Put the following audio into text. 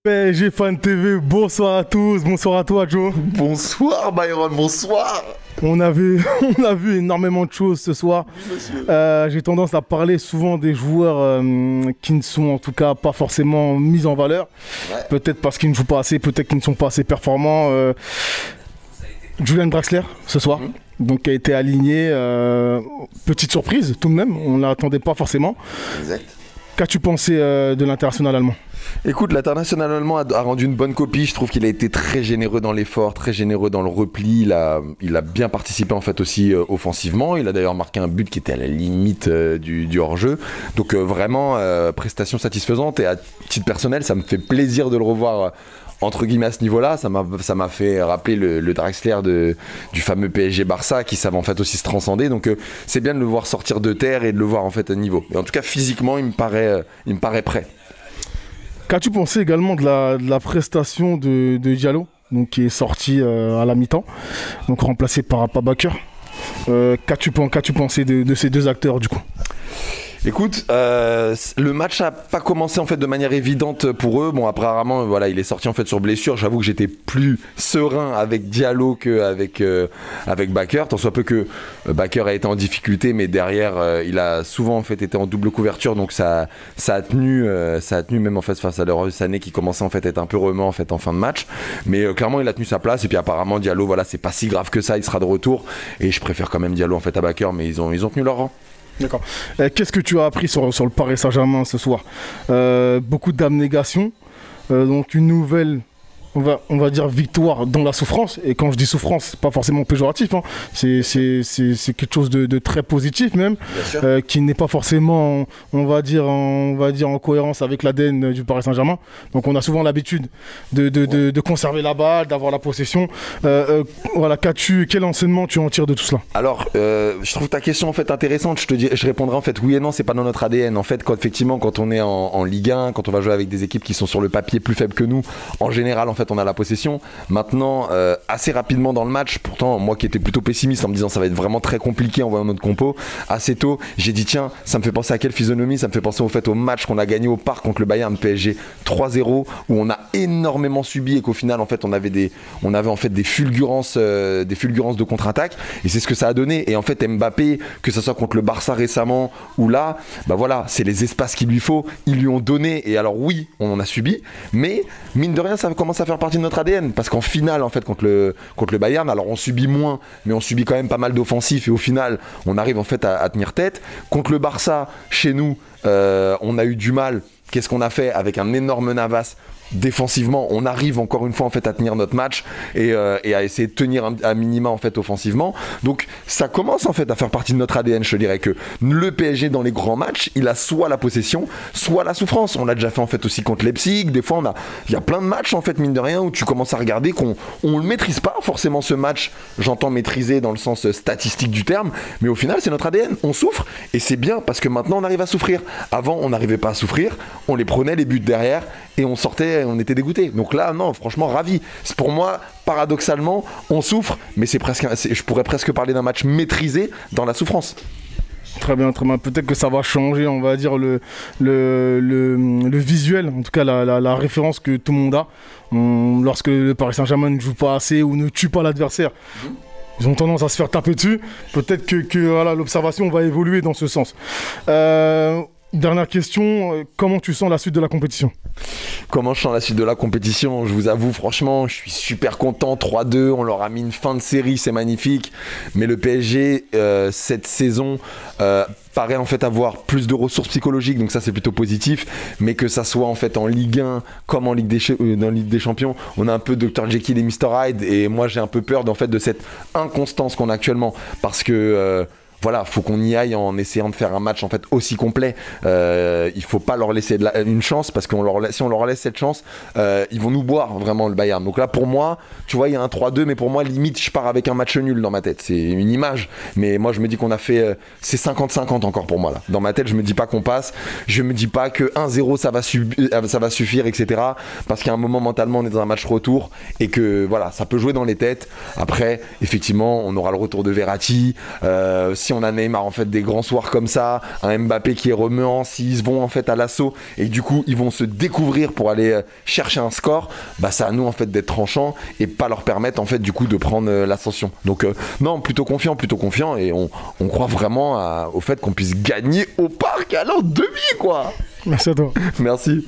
PSG Fan TV, bonsoir à tous, bonsoir à toi Joe. Bonsoir Byron, bonsoir. On a vu énormément de choses ce soir. Oui, j'ai tendance à parler souvent des joueurs qui ne sont en tout cas pas forcément mis en valeur. Ouais. Peut-être parce qu'ils ne jouent pas assez, peut-être qu'ils ne sont pas assez performants. Julian Draxler ce soir, donc qui a été aligné. Petite surprise tout de même, on ne l'attendait pas forcément. Exact. Qu'as-tu pensé de l'international allemand ? Écoute, l'international allemand a rendu une bonne copie. Je trouve qu'il a été très généreux dans l'effort, très généreux dans le repli. Il a bien participé en fait aussi offensivement. Il a d'ailleurs marqué un but qui était à la limite du hors-jeu. Donc vraiment, prestation satisfaisante. Et à titre personnel, ça me fait plaisir de le revoir entre guillemets à ce niveau-là. Ça m'a fait rappeler le Draxler du fameux PSG Barça qui savait en fait aussi se transcender. Donc c'est bien de le voir sortir de terre et de le voir en fait à niveau. Et en tout cas physiquement, il me paraît prêt. Qu'as-tu pensé également de la prestation de Diallo, donc, qui est sorti à la mi-temps, donc remplacé par Bakker. Qu'as-tu pensé de ces deux acteurs du coup ? Écoute, le match n'a pas commencé en fait de manière évidente pour eux. Bon, apparemment, voilà, il est sorti en fait sur blessure. J'avoue que j'étais plus serein avec Diallo qu'avec Bakker. Tant soit peu que Bakker a été en difficulté, mais derrière, il a souvent en fait été en double couverture, donc ça a tenu même en fait face à Leroy Sané qui commençait en fait à être un peu remuant en fait en fin de match. Mais clairement, il a tenu sa place. Et puis apparemment, Diallo, voilà, c'est pas si grave que ça. Il sera de retour. Et je préfère quand même Diallo en fait à Bakker, mais ils ont tenu leur rang. D'accord. Qu'est-ce que tu as appris sur le Paris Saint-Germain ce soir ? Beaucoup d'abnégation, donc une nouvelle, on va dire victoire dans la souffrance. Et quand je dis souffrance, c'est pas forcément péjoratif, hein. C'est quelque chose de très positif même, qui n'est pas forcément, on va dire en cohérence avec l'ADN du Paris Saint-Germain. Donc on a souvent l'habitude de conserver la balle, d'avoir la possession. Voilà, quel enseignement tu en tires de tout cela ? Alors, je trouve ta question en fait intéressante. Je répondrai en fait oui et non, c'est pas dans notre ADN. En fait, quand on est en Ligue 1, quand on va jouer avec des équipes qui sont sur le papier plus faibles que nous, en général en fait on a la possession. Maintenant, assez rapidement dans le match, pourtant moi qui étais plutôt pessimiste en me disant ça va être vraiment très compliqué en voyant notre compo, assez tôt j'ai dit tiens, ça me fait penser à quelle physionomie, ça me fait penser au fait au match qu'on a gagné au Parc contre le Bayern PSG 3-0 où on a énormément subi et qu'au final en fait on avait en fait des fulgurances de contre-attaque, et c'est ce que ça a donné. Et en fait Mbappé, que ça soit contre le Barça récemment ou là, bah voilà, c'est les espaces qu'il lui faut, ils lui ont donné. Et alors oui, on en a subi, mais mine de rien ça commence à faire partie de notre ADN, parce qu'en finale en fait contre le Bayern, alors on subit moins, mais on subit quand même pas mal d'offensifs, et au final on arrive en fait à tenir tête. Contre le Barça chez nous, on a eu du mal. Qu'est-ce qu'on a fait avec un énorme Navas? Défensivement, on arrive encore une fois en fait à tenir notre match et à essayer de tenir un minima en fait offensivement. Donc ça commence en fait à faire partie de notre ADN. Je te dirais que le PSG dans les grands matchs, il a soit la possession, soit la souffrance. On l'a déjà fait en fait aussi contre Leipzig. Des fois il y a plein de matchs en fait mine de rien où tu commences à regarder qu'on le maîtrise pas forcément ce match. J'entends maîtriser dans le sens statistique du terme, mais au final c'est notre ADN. On souffre et c'est bien parce que maintenant on arrive à souffrir. Avant on n'arrivait pas à souffrir, on les prenait les buts derrière et on sortait. On était dégoûté. Donc là, non, franchement, ravi. C'est pour moi, paradoxalement, on souffre, mais je pourrais presque parler d'un match maîtrisé dans la souffrance. Très bien, très bien. Peut-être que ça va changer, on va dire, le visuel, en tout cas la référence que tout le monde a. Lorsque le Paris Saint-Germain ne joue pas assez ou ne tue pas l'adversaire, ils ont tendance à se faire taper dessus. Peut-être que voilà, l'observation va évoluer dans ce sens. Dernière question, comment tu sens la suite de la compétition ? Comment je sens la suite de la compétition ? Je vous avoue, franchement, je suis super content. 3-2, on leur a mis une fin de série, c'est magnifique. Mais le PSG, cette saison, paraît en fait avoir plus de ressources psychologiques, donc ça c'est plutôt positif. Mais que ça soit en fait en Ligue 1 comme en Ligue des Champions, on a un peu Dr Jekyll et Mr Hyde. Et moi j'ai un peu peur de cette inconstance qu'on a actuellement. Parce que... voilà, faut qu'on y aille en essayant de faire un match en fait aussi complet. Il faut pas leur laisser une chance, parce que si on leur laisse cette chance, ils vont nous boire vraiment le Bayern. Donc là pour moi, tu vois, il y a un 3-2, mais pour moi limite je pars avec un match nul dans ma tête. C'est une image, mais moi je me dis qu'on a fait c'est 50-50 encore pour moi là. Dans ma tête je me dis pas qu'on passe, je me dis pas que 1-0 ça va suffire, etc. Parce qu'à un moment mentalement on est dans un match retour et que voilà, ça peut jouer dans les têtes. Après effectivement on aura le retour de Verratti. Si on a Neymar en fait des grands soirs comme ça, un Mbappé qui est remuant, s'ils vont en fait à l'assaut et du coup ils vont se découvrir pour aller chercher un score, bah c'est à nous en fait d'être tranchants et pas leur permettre en fait du coup de prendre l'ascension. Donc non, plutôt confiant et on croit vraiment au fait qu'on puisse gagner au parc à l'an demi quoi. Merci à toi. Merci.